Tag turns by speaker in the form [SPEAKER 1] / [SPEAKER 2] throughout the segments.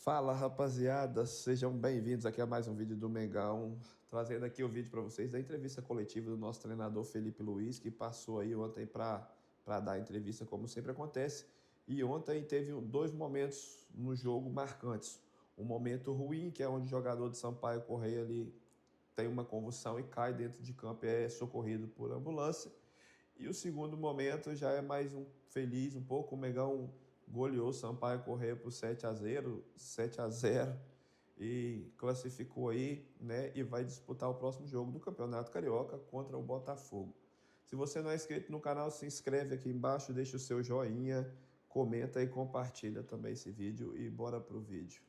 [SPEAKER 1] Fala rapaziada, sejam bem-vindos aqui a mais um vídeo do Mengão, trazendo aqui o vídeo para vocês da entrevista coletiva do nosso treinador Felipe Luiz, que passou aí ontem para dar a entrevista como sempre acontece. E ontem teve dois momentos no jogo marcantes. Um momento ruim, que é onde o jogador de Sampaio Corrêa ali tem uma convulsão e cai dentro de campo e é socorrido por ambulância. E o segundo momento já é mais feliz um pouco. O Mengão goleou o Sampaio Corrêa por 7-0 e classificou aí, né? E vai disputar o próximo jogo do Campeonato Carioca contra o Botafogo. Se você não é inscrito no canal, se inscreve aqui embaixo, deixa o seu joinha, comenta e compartilha também esse vídeo e bora pro vídeo.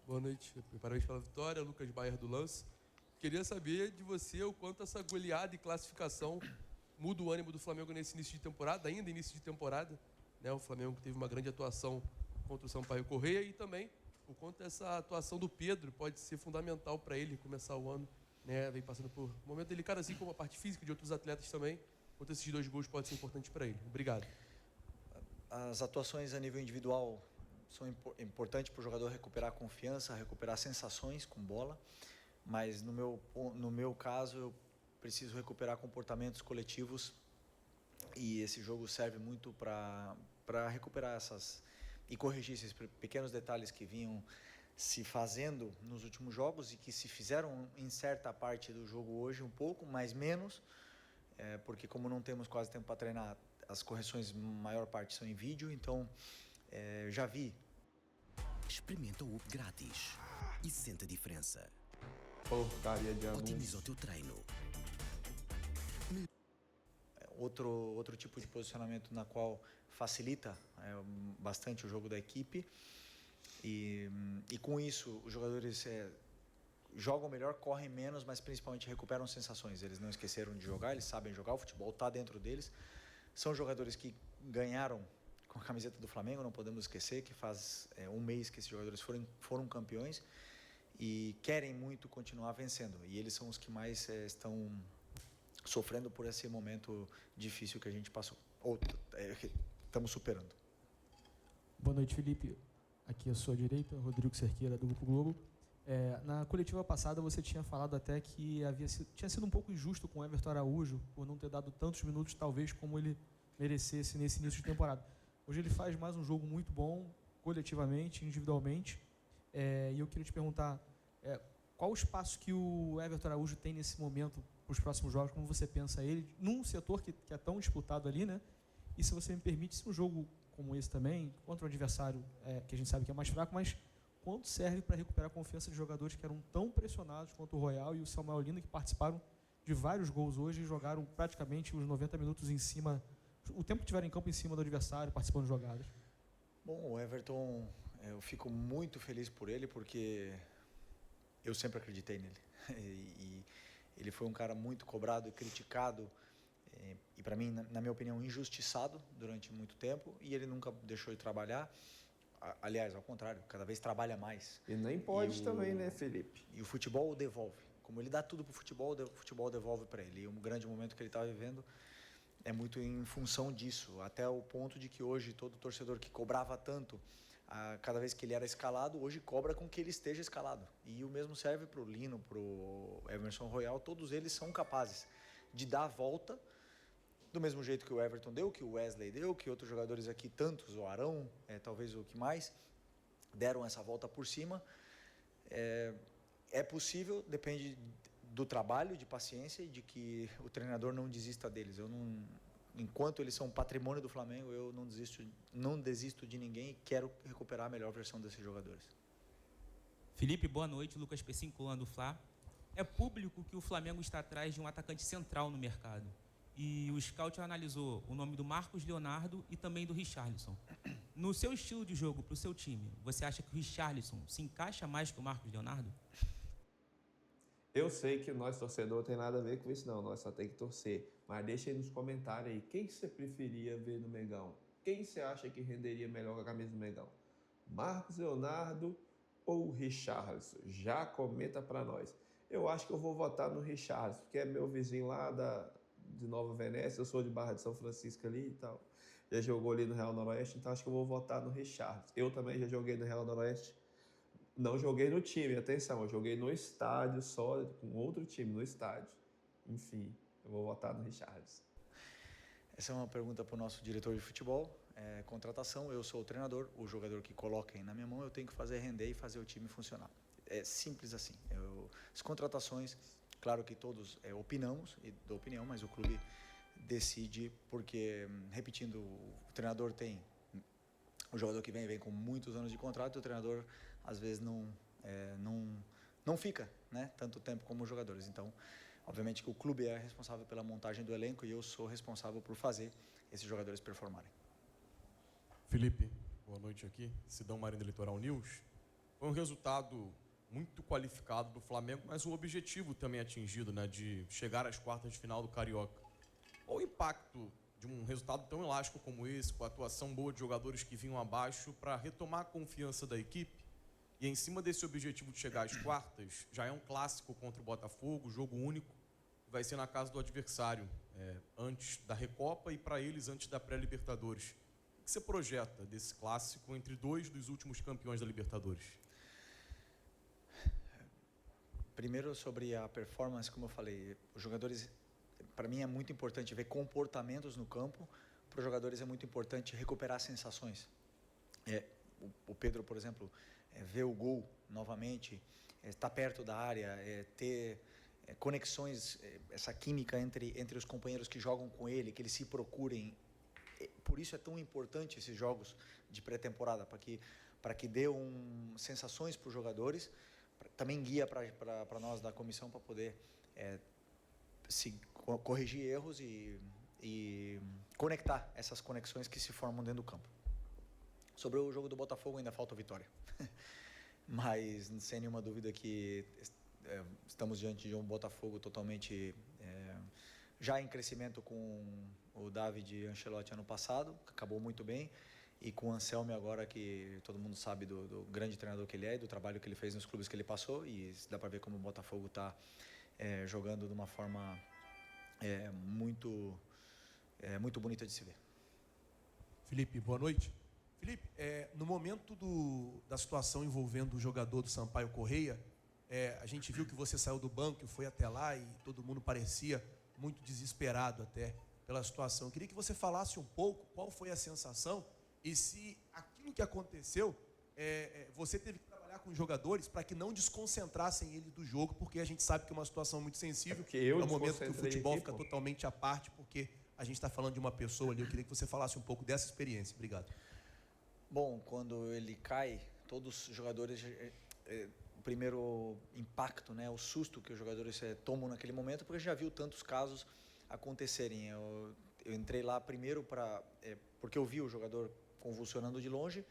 [SPEAKER 2] Boa noite, parabéns pela vitória, Lucas Baier do Lance. Queria saber de você o quanto essa goleada e classificação muda o ânimo do Flamengo nesse início de temporada, ainda início de temporada, né? O Flamengo teve uma grande atuação contra o Sampaio Corrêa e também o quanto essa atuação do Pedro pode ser fundamental para ele começar o ano, né? Vem passando por um momento delicado, assim como a parte física de outros atletas também, quanto esses dois gols podem ser importantes para ele. Obrigado.
[SPEAKER 3] As atuações a nível individual são importantes para o jogador recuperar a confiança, recuperar sensações com bola, mas no meu caso eu preciso recuperar comportamentos coletivos e esse jogo serve muito para recuperar essas e corrigir esses pequenos detalhes que vinham se fazendo nos últimos jogos e que se fizeram em certa parte do jogo hoje um pouco, mas menos, porque como não temos quase tempo para treinar, as correções, maior parte são em vídeo, então já vi.
[SPEAKER 4] Experimenta o Up grátis e sente a diferença.
[SPEAKER 1] Porcaria de anúncio.
[SPEAKER 4] Otimiza o teu treino.
[SPEAKER 3] Outro tipo de posicionamento na qual facilita bastante o jogo da equipe e com isso os jogadores jogam melhor, correm menos, mas principalmente recuperam sensações. Eles não esqueceram de jogar, eles sabem jogar, o futebol está dentro deles. São jogadores que ganharam com a camiseta do Flamengo, não podemos esquecer que faz um mês que esses jogadores foram campeões e querem muito continuar vencendo. E eles são os que mais estão sofrendo por esse momento difícil que a gente passou, ou estamos superando.
[SPEAKER 5] Boa noite, Felipe. Aqui à sua direita, Rodrigo Cerqueira, do Grupo Globo. Na coletiva passada você tinha falado até que tinha sido um pouco injusto com o Everton Araújo por não ter dado tantos minutos, talvez, como ele merecesse nesse início de temporada. Hoje ele faz mais um jogo muito bom, coletivamente, individualmente. E eu queria te perguntar, qual o espaço que o Everton Araújo tem nesse momento para os próximos jogos? Como você pensa ele, num setor que é tão disputado ali, né? E se você me permite, se um jogo como esse também, contra um adversário que a gente sabe que é mais fraco, mas quanto serve para recuperar a confiança de jogadores que eram tão pressionados quanto o Royal e o Samuel Lino, que participaram de vários gols hoje e jogaram praticamente os 90 minutos em cima, o tempo que tiveram em campo em cima do adversário, participando de jogadas?
[SPEAKER 3] Bom, o Everton, eu fico muito feliz por ele, porque eu sempre acreditei nele. E ele foi um cara muito cobrado e criticado, e para mim, na minha opinião, injustiçado durante muito tempo, e ele nunca deixou de trabalhar. Aliás, ao contrário, cada vez trabalha mais.
[SPEAKER 1] E nem pode também, né, Felipe?
[SPEAKER 3] E o futebol o devolve. Como ele dá tudo pro futebol, o futebol devolve para ele. E um grande momento que ele está vivendo é muito em função disso, até o ponto de que hoje todo torcedor que cobrava tanto cada vez que ele era escalado, hoje cobra com que ele esteja escalado. E o mesmo serve para o Lino, para o Emerson Royal, todos eles são capazes de dar a volta, do mesmo jeito que o Everton deu, que o Wesley deu, que outros jogadores aqui, tantos, o Arão, talvez o que mais, deram essa volta por cima. É possível, depende do trabalho, de paciência e de que o treinador não desista deles. Enquanto eles são patrimônio do Flamengo, eu não desisto de ninguém e quero recuperar a melhor versão desses jogadores.
[SPEAKER 6] Felipe, boa noite. Lucas Pessincola do Fla. É público que o Flamengo está atrás de um atacante central no mercado. E o scout analisou o nome do Marcos Leonardo e também do Richarlison. No seu estilo de jogo, para o seu time, você acha que o Richarlison se encaixa mais que o Marcos Leonardo?
[SPEAKER 1] Eu sei que nós, torcedor, tem nada a ver com isso, não. Nós só tem que torcer. Mas deixa aí nos comentários aí. Quem você preferia ver no Mengão? Quem você acha que renderia melhor com a camisa do Mengão? Marcos Leonardo ou Richarlison? Já comenta pra nós. Eu acho que eu vou votar no Richarlison, porque é meu vizinho lá de Nova Venécia. Eu sou de Barra de São Francisco ali e tal. já jogou ali no Real Noroeste, então acho que eu vou votar no Richarlison. Eu também já joguei no Real Noroeste. Não joguei no time, atenção, eu joguei no estádio só, com outro time, no estádio. Enfim, eu vou votar no Richarlison.
[SPEAKER 3] Essa é uma pergunta para o nosso diretor de futebol. Contratação, eu sou o treinador, o jogador que coloquem na minha mão, eu tenho que fazer render e fazer o time funcionar. É simples assim. As contratações, claro que todos opinamos e dou opinião, mas o clube decide porque, repetindo, o treinador tem... O jogador que vem com muitos anos de contrato, o treinador às vezes não fica, né, tanto tempo como os jogadores. Então, obviamente que o clube é responsável pela montagem do elenco e eu sou responsável por fazer esses jogadores performarem.
[SPEAKER 7] Felipe, boa noite aqui, Sidão Marina Litoral News. Foi um resultado muito qualificado do Flamengo, mas um objetivo também atingido, né, de chegar às quartas de final do Carioca. Qual o impacto de um resultado tão elástico como esse, com a atuação boa de jogadores que vinham abaixo, para retomar a confiança da equipe? E em cima desse objetivo de chegar às quartas, já é um clássico contra o Botafogo, jogo único, que vai ser na casa do adversário, antes da Recopa e para eles antes da pré-Libertadores. O que você projeta desse clássico entre dois dos últimos campeões da Libertadores?
[SPEAKER 3] Primeiro, sobre a performance, como eu falei, os jogadores, para mim é muito importante ver comportamentos no campo, para os jogadores é muito importante recuperar sensações. O Pedro, por exemplo, ver o gol novamente, estar perto da área, ter conexões, essa química entre os companheiros que jogam com ele, que eles se procurem. Por isso é tão importante esses jogos de pré-temporada, para que dê sensações para os jogadores, também guia para nós da comissão para poder corrigir erros e conectar essas conexões que se formam dentro do campo. Sobre o jogo do Botafogo ainda falta a vitória, mas sem nenhuma dúvida que estamos diante de um Botafogo totalmente já em crescimento, com o David Ancelotti ano passado, que acabou muito bem, e com o Anselmi agora, que todo mundo sabe do grande treinador que ele é e do trabalho que ele fez nos clubes que ele passou, e dá para ver como o Botafogo está jogando de uma forma muito bonita de se ver.
[SPEAKER 8] Felipe, boa noite. Felipe, no momento da situação envolvendo o jogador do Sampaio Correia, a gente viu que você saiu do banco e foi até lá e todo mundo parecia muito desesperado até pela situação. Eu queria que você falasse um pouco qual foi a sensação e se aquilo que aconteceu, você teve que trabalhar com os jogadores para que não desconcentrassem ele do jogo, porque a gente sabe que é uma situação muito sensível, é um momento que o futebol fica totalmente à parte, porque a gente está falando de uma pessoa ali. Eu queria que você falasse um pouco dessa experiência. Obrigado.
[SPEAKER 3] Bom, quando ele cai, todos os jogadores, o primeiro impacto, né, o susto que os jogadores tomam naquele momento, porque já viu tantos casos acontecerem. Eu entrei lá primeiro porque eu vi o jogador convulsionando de longe,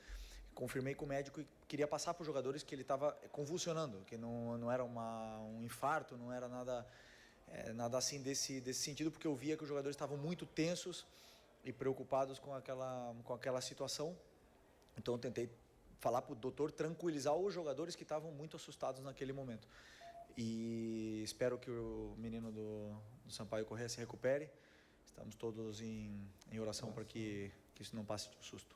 [SPEAKER 3] confirmei com o médico e queria passar para os jogadores que ele estava convulsionando, que não era um infarto, não era nada assim desse sentido, porque eu via que os jogadores estavam muito tensos e preocupados com aquela situação. Então eu tentei falar para o doutor tranquilizar os jogadores que estavam muito assustados naquele momento. E espero que o menino do Sampaio Correia se recupere. Estamos todos em oração para que isso não passe de um susto.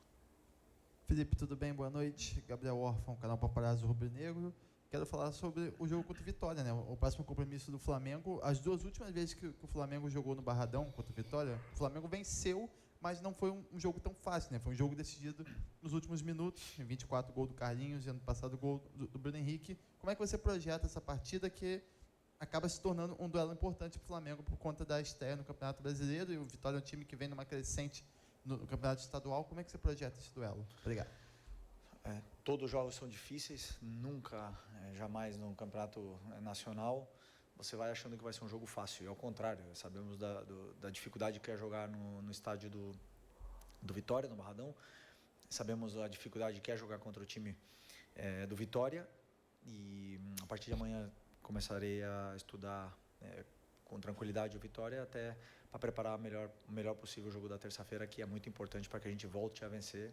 [SPEAKER 9] Felipe, tudo bem? Boa noite. Gabriel Órfão, canal Paparazzo Rubro Negro. Quero falar sobre o jogo contra o Vitória, né? O próximo compromisso do Flamengo. As duas últimas vezes que o Flamengo jogou no Barradão contra o Vitória, o Flamengo venceu, mas não foi um jogo tão fácil, né? Foi um jogo decidido nos últimos minutos. Em 24, gol do Carlinhos, e ano passado, gol do Bruno Henrique. Como é que você projeta essa partida que acaba se tornando um duelo importante para o Flamengo por conta da estreia no Campeonato Brasileiro, e o Vitória é um time que vem numa crescente no Campeonato Estadual? Como é que você projeta esse duelo? Obrigado.
[SPEAKER 3] Todos os jogos são difíceis, nunca, jamais no Campeonato Nacional você vai achando que vai ser um jogo fácil. E ao contrário, sabemos da dificuldade que é jogar no estádio do Vitória, no Barradão. Sabemos a dificuldade que é jogar contra o time do Vitória. E a partir de amanhã começarei a estudar com tranquilidade o Vitória, até para preparar o melhor possível o jogo da terça-feira, que é muito importante para que a gente volte a vencer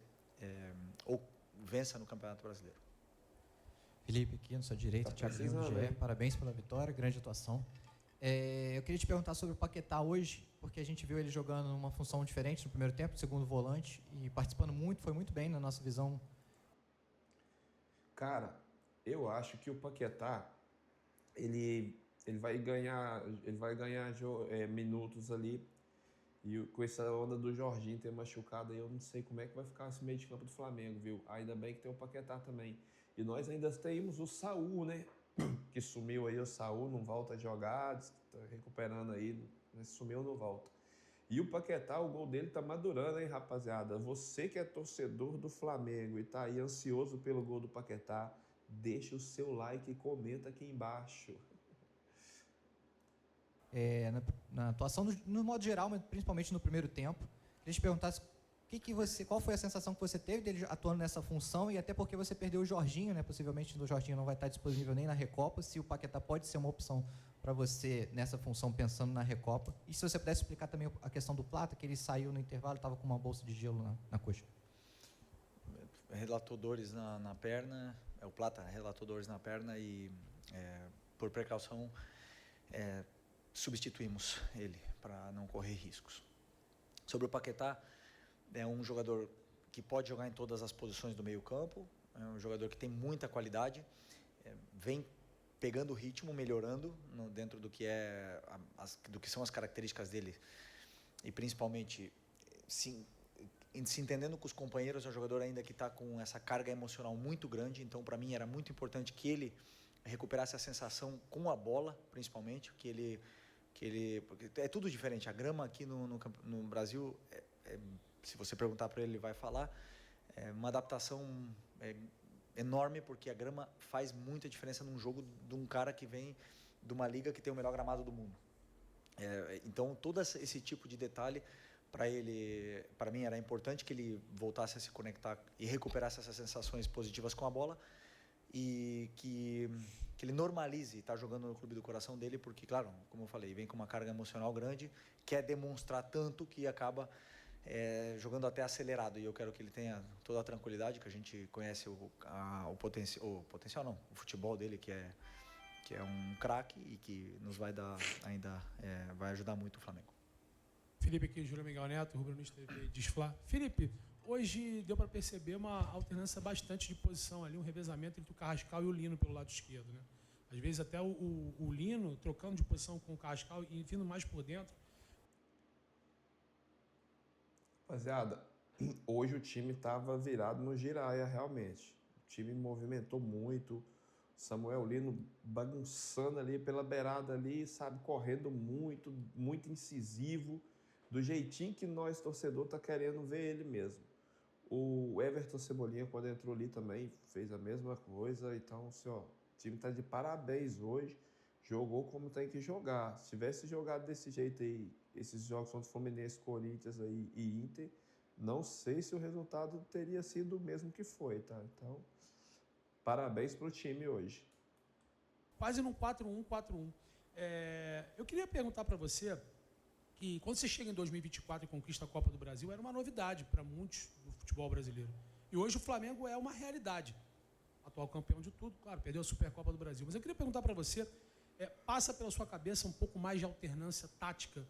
[SPEAKER 3] ou vença no Campeonato Brasileiro.
[SPEAKER 10] Felipe, aqui na sua direita, Thiago Lima, GE. Parabéns pela vitória, grande atuação. Eu queria te perguntar sobre o Paquetá hoje. porque a gente viu ele jogando numa função diferente no primeiro tempo, segundo volante, e participando muito, foi muito bem na nossa visão.
[SPEAKER 1] Cara, eu acho que o Paquetá, ele vai ganhar minutos ali. E com essa onda do Jorginho ter machucado aí, eu não sei como é que vai ficar esse meio de campo do Flamengo, viu? Ainda bem que tem o Paquetá também. E nós ainda temos o Saúl, né? Que sumiu aí, o Saúl não volta a jogar, tá recuperando aí, né? Sumiu, não volta. E o Paquetá, o gol dele tá madurando, hein, rapaziada? Você que é torcedor do Flamengo e tá aí ansioso pelo gol do Paquetá, deixa o seu like e comenta aqui embaixo.
[SPEAKER 10] Na atuação, no modo geral, mas principalmente no primeiro tempo. Queria te perguntar qual foi a sensação que você teve dele atuando nessa função, e até porque você perdeu o Jorginho, né? Possivelmente o Jorginho não vai estar disponível nem na Recopa, se o Paquetá pode ser uma opção para você nessa função, pensando na Recopa. E se você pudesse explicar também a questão do Plata, que ele saiu no intervalo, estava com uma bolsa de gelo na coxa.
[SPEAKER 3] Relatou dores na perna, o Plata relatou dores na perna e, por precaução, substituímos ele para não correr riscos. Sobre o Paquetá, é um jogador que pode jogar em todas as posições do meio campo, é um jogador que tem muita qualidade, vem pegando o ritmo, melhorando dentro do que são as características dele, e principalmente se entendendo com os companheiros. É um jogador ainda que está com essa carga emocional muito grande, então para mim era muito importante que ele recuperasse a sensação com a bola, principalmente, porque é tudo diferente. A grama aqui no Brasil, se você perguntar para ele vai falar, é uma adaptação enorme, porque a grama faz muita diferença num jogo de um cara que vem de uma liga que tem o melhor gramado do mundo. Então, todo esse tipo de detalhe, para mim era importante que ele voltasse a se conectar e recuperasse essas sensações positivas com a bola, e que ele normalize estar jogando no clube do coração dele, porque, claro, como eu falei, vem com uma carga emocional grande, quer demonstrar tanto que acaba jogando até acelerado, e eu quero que ele tenha toda a tranquilidade, que a gente conhece o potencial não, o futebol dele, que é um craque e que nos vai dar ainda, vai ajudar muito o Flamengo.
[SPEAKER 11] Felipe aqui, Júlio Miguel Neto, Rubro News TV, Desfla. Felipe, hoje deu para perceber uma alternância bastante de posição ali, um revezamento entre o Carrascal e o Lino pelo lado esquerdo, né? Às vezes até o Lino trocando de posição com o Carrascal e vindo mais por dentro.
[SPEAKER 1] Rapaziada, hoje o time estava virado no giraia, realmente. O time movimentou muito. Samuel Lino bagunçando ali pela beirada ali, sabe, correndo muito, muito incisivo, do jeitinho que nós, torcedor, tá querendo ver ele mesmo. O Everton Cebolinha, quando entrou ali também, fez a mesma coisa. Então, assim, ó, o time tá de parabéns hoje. Jogou como tem que jogar. Se tivesse jogado desse jeito aí, esses jogos contra o Fluminense, Corinthians aí, e Inter, não sei se o resultado teria sido o mesmo que foi, tá? Então, parabéns pro time hoje.
[SPEAKER 11] Quase num 4-1, 4-1. Eu queria perguntar para você que quando você chega em 2024 e conquista a Copa do Brasil, era uma novidade para muitos do futebol brasileiro. E hoje o Flamengo é uma realidade. Atual campeão de tudo, claro, perdeu a Supercopa do Brasil. Mas eu queria perguntar para você, passa pela sua cabeça um pouco mais de alternância tática?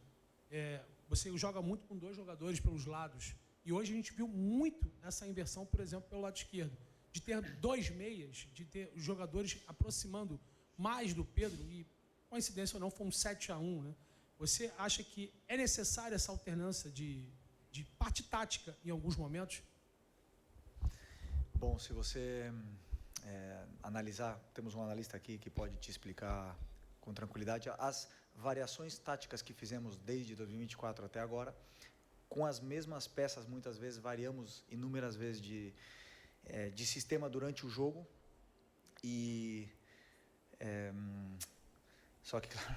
[SPEAKER 11] Você joga muito com dois jogadores pelos lados. E hoje a gente viu muito essa inversão, por exemplo, pelo lado esquerdo. De ter dois meias, de ter os jogadores aproximando mais do Pedro, e, coincidência ou não, foi um 7-1, né? Você acha que é necessária essa alternância de parte tática em alguns momentos?
[SPEAKER 3] Bom, se você analisar, temos um analista aqui que pode te explicar com tranquilidade as variações táticas que fizemos desde 2024 até agora. Com as mesmas peças, muitas vezes variamos inúmeras vezes de sistema durante o jogo, e só que, claro,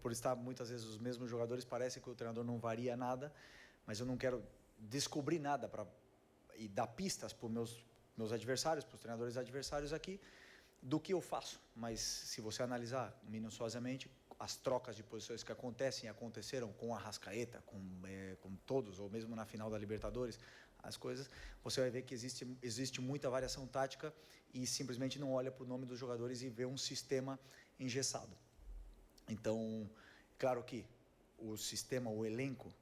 [SPEAKER 3] por estar muitas vezes os mesmos jogadores, parece que o treinador não varia nada, mas eu não quero descobrir nada e dar pistas para os meus adversários, para os treinadores adversários aqui, do que eu faço. Mas se você analisar minuciosamente as trocas de posições que aconteceram com a Arrascaeta, com todos, ou mesmo na final da Libertadores, as coisas, você vai ver que existe muita variação tática, e simplesmente não olha para o nome dos jogadores e vê um sistema engessado. Então, claro que o sistema, o elenco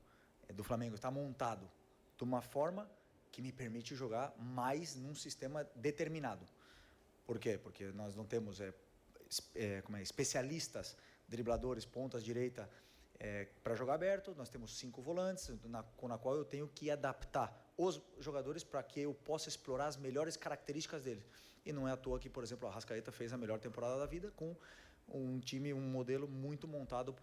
[SPEAKER 3] do Flamengo está montado de uma forma que me permite jogar mais num sistema determinado. Por quê? Porque nós não temos especialistas, dribladores, pontas direita para jogar aberto. Nós temos 5 volantes, com a qual eu tenho que adaptar os jogadores para que eu possa explorar as melhores características deles. E não é à toa que, por exemplo, a Arrascaeta fez a melhor temporada da vida com um time, um modelo muito montado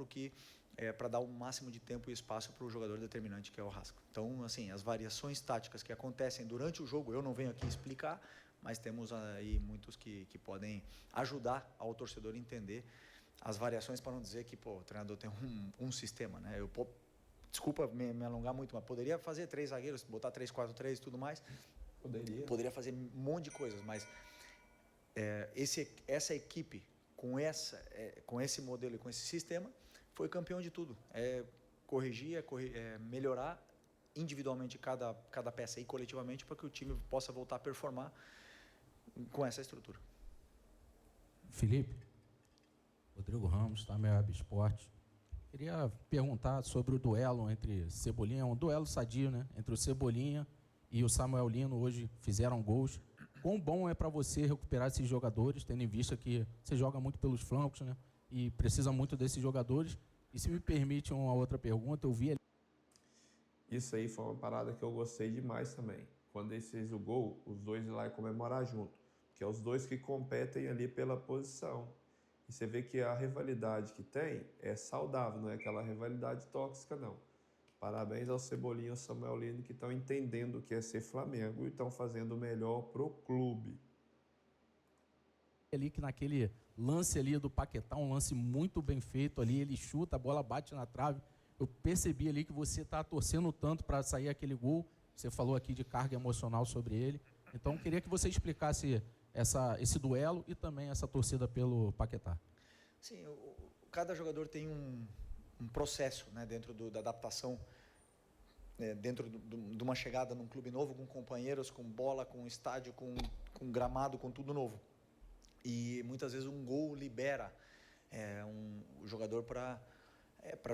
[SPEAKER 3] para dar o máximo de tempo e espaço para o jogador determinante, que é o Arrasca. Então, assim, as variações táticas que acontecem durante o jogo, eu não venho aqui explicar, mas temos aí muitos que podem ajudar ao torcedor a entender as variações, para não dizer que o treinador tem um sistema, né? Desculpa me alongar muito, mas poderia fazer 3 zagueiros, botar 3-4-3 e tudo mais. Poderia fazer um monte de coisas, mas essa equipe, com esse modelo e com esse sistema, foi campeão de tudo. Corrigir, melhorar individualmente cada peça e coletivamente para que o time possa voltar a performar com essa estrutura.
[SPEAKER 12] Felipe, Rodrigo Ramos, tá? Meu Web Esporte. Queria perguntar sobre o duelo entre Cebolinha, um duelo sadio, né? Entre o Cebolinha e o Samuel Lino, hoje fizeram gols. Quão bom é para você recuperar esses jogadores, tendo em vista que você joga muito pelos flancos, né? E precisa muito desses jogadores. E se me permite uma outra pergunta, eu vi ali...
[SPEAKER 1] Isso aí foi uma parada que eu gostei demais também. Quando ele fez o gol, os dois iam lá e comemorar junto. Que é os dois que competem ali pela posição. E você vê que a rivalidade que tem é saudável, não é aquela rivalidade tóxica, não. Parabéns ao Cebolinha e ao Samuel Lino, que estão entendendo o que é ser Flamengo e estão fazendo o melhor pro clube.
[SPEAKER 12] Ali que naquele lance ali do Paquetá, um lance muito bem feito ali, ele chuta, a bola bate na trave. Eu percebi ali que você está torcendo tanto para sair aquele gol. Você falou aqui de carga emocional sobre ele. Então, queria que você explicasse esse duelo e também essa torcida pelo Paquetá.
[SPEAKER 3] Sim, cada jogador tem um processo, né, dentro da adaptação, dentro de uma chegada num clube novo, com companheiros, com bola, com estádio, com gramado, com tudo novo. E muitas vezes um gol libera o jogador para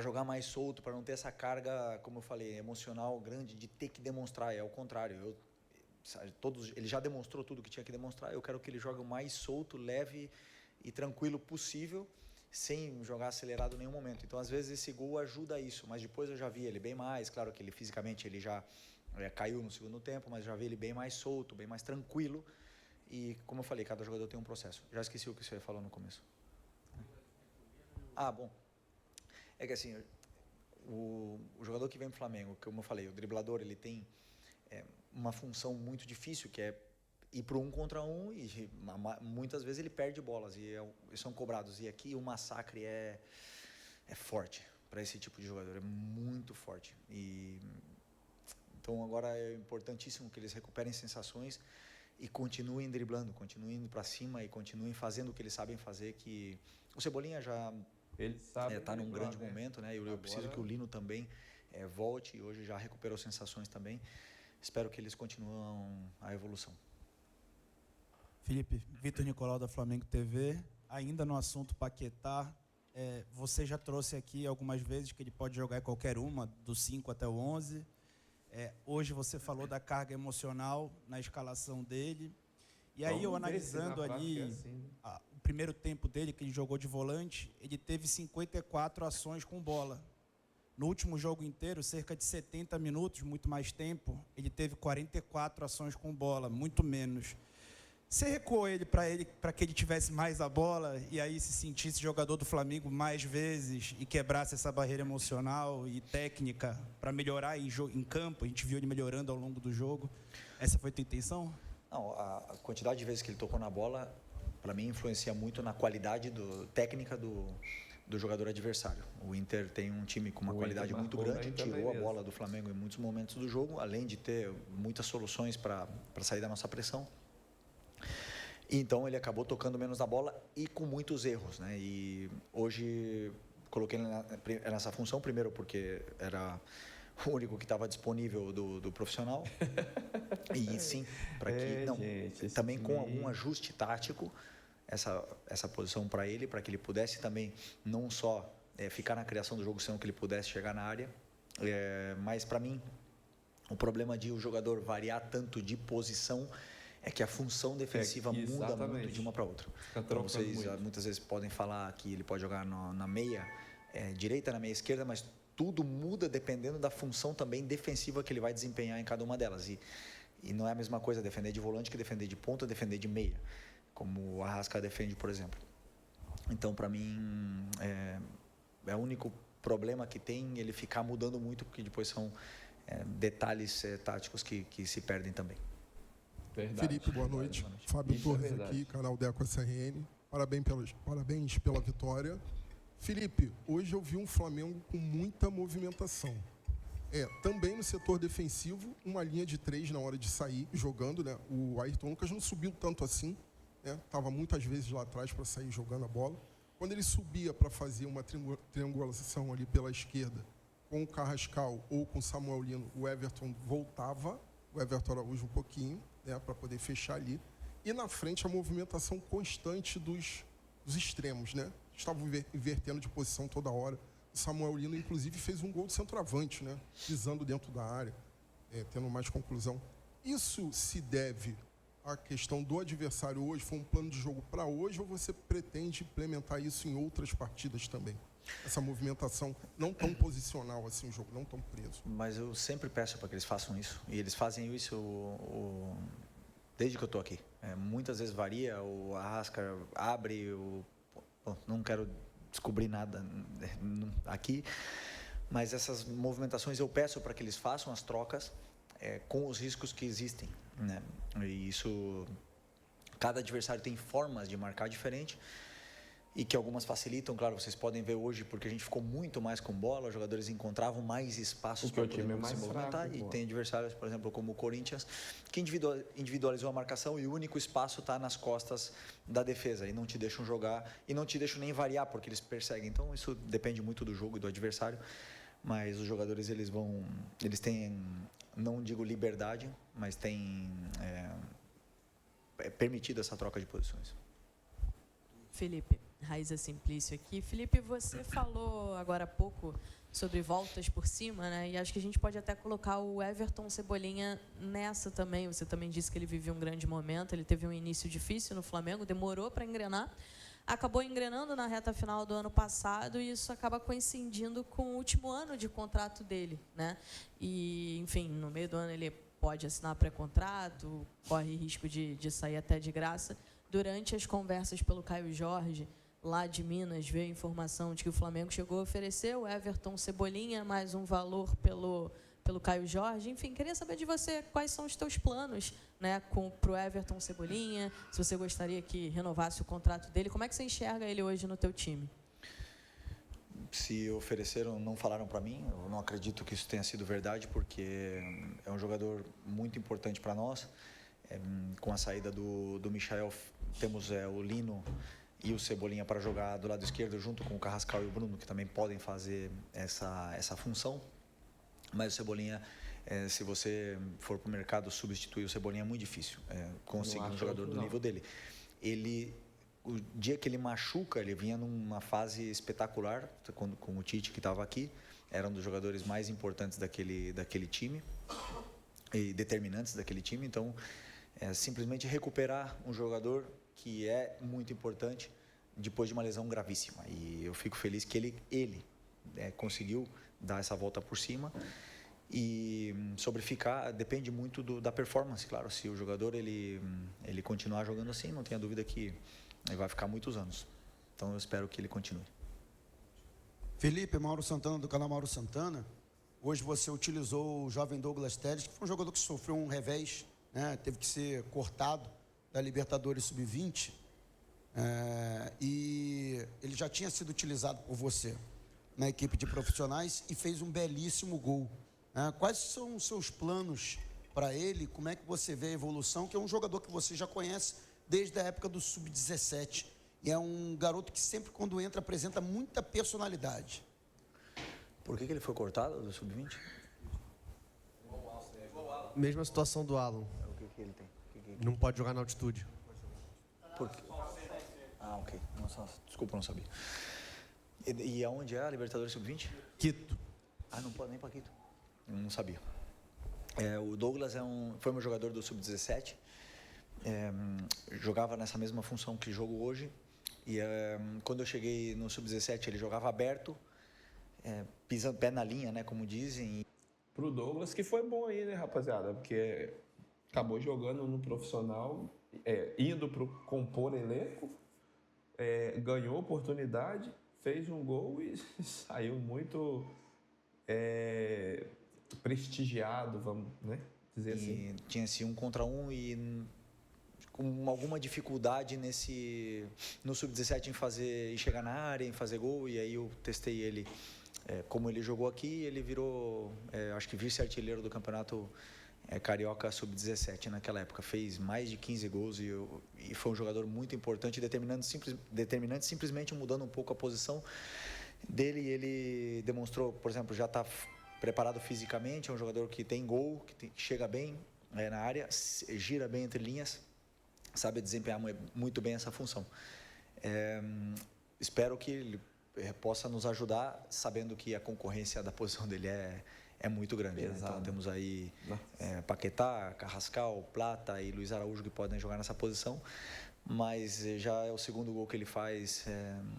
[SPEAKER 3] jogar mais solto, para não ter essa carga, como eu falei, emocional grande de ter que demonstrar. É o contrário. Ele já demonstrou tudo que tinha que demonstrar. Eu quero que ele jogue o mais solto, leve e tranquilo possível, sem jogar acelerado em nenhum momento. Então, às vezes, esse gol ajuda a isso. Mas depois eu já vi ele bem mais. Claro que ele fisicamente ele já caiu no segundo tempo, mas já vi ele bem mais solto, bem mais tranquilo. E, como eu falei, cada jogador tem um processo. Já esqueci o que você falou no começo. Bom. É que assim, o jogador que vem pro Flamengo, como eu falei, o driblador, ele tem uma função muito difícil, que é ir para 1 contra 1 e muitas vezes ele perde bolas e são cobrados. E aqui o massacre é forte para esse tipo de jogador, é muito forte. Então agora é importantíssimo que eles recuperem sensações e continuem driblando, continuem indo para cima e continuem fazendo o que eles sabem fazer, que o Cebolinha já está num grande momento, né? Eu preciso que o Lino também volte, e hoje já recuperou sensações também. Espero que eles continuem a evolução.
[SPEAKER 13] Felipe, Vitor Nicolau da Flamengo TV. Ainda no assunto Paquetá, você já trouxe aqui algumas vezes que ele pode jogar em qualquer uma, do 5 até o 11. Hoje você falou da carga emocional na escalação dele. E aí, eu analisando ali o primeiro tempo dele, que ele jogou de volante, ele teve 54 ações com bola. No último jogo inteiro, cerca de 70 minutos, muito mais tempo, ele teve 44 ações com bola, muito menos. Você recuou ele para que ele tivesse mais a bola e aí se sentisse jogador do Flamengo mais vezes e quebrasse essa barreira emocional e técnica para melhorar em campo? A gente viu ele melhorando ao longo do jogo. Essa foi a tua intenção?
[SPEAKER 3] Não, a quantidade de vezes que ele tocou na bola, para mim, influencia muito na qualidade técnica do jogador adversário. O Inter tem um time com uma qualidade muito grande, tirou a bola do Flamengo em muitos momentos do jogo, além de ter muitas soluções para sair da nossa pressão. Então ele acabou tocando menos na bola e com muitos erros, né? E hoje coloquei nessa função, primeiro porque era o único que estava disponível do profissional. E sim, para que também com algum ajuste tático, essa posição para ele, para que ele pudesse também não só ficar na criação do jogo sem que ele pudesse chegar na área. Mas para mim, o problema de o jogador variar tanto de posição é que a função defensiva muda muito de uma para outra. Então, vocês muitas vezes podem falar que ele pode jogar na meia direita, na meia esquerda, mas tudo muda dependendo da função também defensiva que ele vai desempenhar em cada uma delas. E não é a mesma coisa defender de volante que defender de ponta, defender de meia, como o Arrasca defende, por exemplo. Então, para mim, é o único problema que tem ele ficar mudando muito, porque depois são detalhes táticos que se perdem também.
[SPEAKER 14] Verdade. Felipe, boa noite. Fábio Torres aqui, canal Deco SRN. Parabéns pela vitória. Felipe, hoje eu vi um Flamengo com muita movimentação. Também no setor defensivo, uma linha de 3 na hora de sair, jogando, né? O Ayrton Lucas não subiu tanto assim, né? Estava muitas vezes lá atrás para sair jogando a bola. Quando ele subia para fazer uma triangulação ali pela esquerda, com o Carrascal ou com o Samuel Lino, o Everton voltava, o Everton Araújo um pouquinho, né? Para poder fechar ali. E na frente a movimentação constante dos extremos, né? Estavam invertendo de posição toda hora. O Samuel Lino, inclusive, fez um gol de centroavante, né? Pisando dentro da área, tendo mais conclusão. Isso se deve à questão do adversário hoje? Foi um plano de jogo para hoje ou você pretende implementar isso em outras partidas também? Essa movimentação não tão posicional assim, o jogo não tão preso.
[SPEAKER 3] Mas eu sempre peço para que eles façam isso. E eles fazem isso desde que eu estou aqui. Muitas vezes varia, o Arrasca abre, não quero descobrir nada aqui, mas essas movimentações eu peço para que eles façam as trocas com os riscos que existem, né? E isso, cada adversário tem formas de marcar diferente e que algumas facilitam, claro, vocês podem ver hoje, porque a gente ficou muito mais com bola, os jogadores encontravam mais espaços para poder se movimentar, e tem adversários, por exemplo, como o Corinthians, que individualizou a marcação e o único espaço está nas costas da defesa, e não te deixam jogar, e não te deixam nem variar, porque eles perseguem. Então, isso depende muito do jogo e do adversário, mas os jogadores, eles têm, não digo liberdade, mas têm permitido essa troca de posições.
[SPEAKER 15] Felipe, Raíza Simplício aqui. Felipe, você falou agora há pouco sobre voltas por cima, né? E acho que a gente pode até colocar o Everton Cebolinha nessa também. Você também disse que ele vivia um grande momento, ele teve um início difícil no Flamengo, demorou para engrenar, acabou engrenando na reta final do ano passado e isso acaba coincidindo com o último ano de contrato dele, né? E, enfim, no meio do ano ele pode assinar pré-contrato, corre risco de sair até de graça. Durante as conversas pelo Caio Jorge, lá de Minas, veio a informação de que o Flamengo chegou a oferecer o Everton Cebolinha mais um valor pelo Caio Jorge. Enfim, queria saber de você quais são os teus planos, né, para o Everton Cebolinha, se você gostaria que renovasse o contrato dele, como é que você enxerga ele hoje no teu time?
[SPEAKER 3] Se ofereceram, não falaram para mim, eu não acredito que isso tenha sido verdade, porque é um jogador muito importante para nós. Com a saída do Michael, temos o Lino e o Cebolinha para jogar do lado esquerdo, junto com o Carrascal e o Bruno, que também podem fazer essa função. Mas o Cebolinha, se você for para o mercado substituir o Cebolinha, é muito difícil conseguir um jogador do nível dele. O dia que ele machuca, ele vinha numa fase espetacular, com o Tite, que estava aqui, era um dos jogadores mais importantes daquele time e determinantes daquele time. Então, simplesmente recuperar um jogador que é muito importante depois de uma lesão gravíssima. E eu fico feliz que ele conseguiu dar essa volta por cima. E sobre ficar, depende muito da performance, claro. Se o jogador ele continuar jogando assim, não tenha dúvida que ele vai ficar muitos anos. Então eu espero que ele continue.
[SPEAKER 16] Felipe, Mauro Santana, do canal Mauro Santana. Hoje você utilizou o jovem Douglas Telles, que foi um jogador que sofreu um revés, né? Teve que ser cortado da Libertadores Sub-20. E ele já tinha sido utilizado por você na equipe de profissionais e fez um belíssimo gol. Quais são os seus planos para ele? Como é que você vê a evolução? Que é um jogador que você já conhece desde a época do Sub-17. E é um garoto que sempre, quando entra, apresenta muita personalidade.
[SPEAKER 3] Por que ele foi cortado do Sub-20?
[SPEAKER 17] Mesma situação do Alan.
[SPEAKER 3] O que ele tem?
[SPEAKER 17] Não pode jogar na altitude.
[SPEAKER 3] Por quê? Ah, ok. Nossa, desculpa, não sabia. E aonde é a Libertadores Sub-20?
[SPEAKER 17] Quito.
[SPEAKER 3] Ah, não pode nem para Quito. Não sabia. O Douglas foi meu jogador do Sub-17. Jogava nessa mesma função que jogo hoje. E quando eu cheguei no Sub-17, ele jogava aberto, pisando pé na linha, né, como dizem.
[SPEAKER 1] Pro Douglas, que foi bom aí, né, rapaziada? Porque acabou jogando no profissional, indo pro compor elenco, ganhou oportunidade, fez um gol e saiu muito prestigiado, vamos, né, dizer assim.
[SPEAKER 3] Tinha assim 1 contra 1 e com alguma dificuldade no Sub-17 em chegar na área, em fazer gol, e aí eu testei ele. Como ele jogou aqui, ele virou, acho que vice-artilheiro do campeonato Carioca Sub-17 naquela época. Fez mais de 15 gols e foi um jogador muito importante, determinante, simplesmente mudando um pouco a posição dele. Ele demonstrou, por exemplo, já está preparado fisicamente, é um jogador que tem gol, que chega bem na área, gira bem entre linhas, sabe desempenhar muito bem essa função. Espero que ele possa nos ajudar, sabendo que a concorrência da posição dele é muito grande. Né? Então temos aí Paquetá, Carrascal, Plata e Luiz Araújo que podem jogar nessa posição, mas já é o segundo gol que ele faz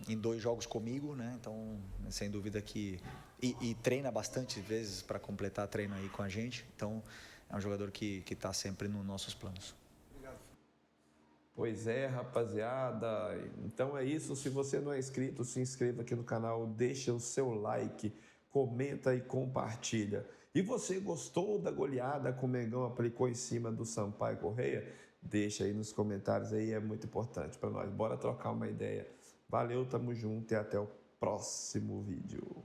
[SPEAKER 3] em 2 jogos comigo, né? Então sem dúvida que e treina bastante vezes para completar treino aí com a gente, então é um jogador que está sempre nos nossos planos.
[SPEAKER 1] Pois é, rapaziada. Então é isso. Se você não é inscrito, se inscreva aqui no canal, deixa o seu like, comenta e compartilha. E você gostou da goleada que o Mengão aplicou em cima do Sampaio Corrêa? Deixa aí nos comentários aí, é muito importante para nós. Bora trocar uma ideia. Valeu, tamo junto e até o próximo vídeo.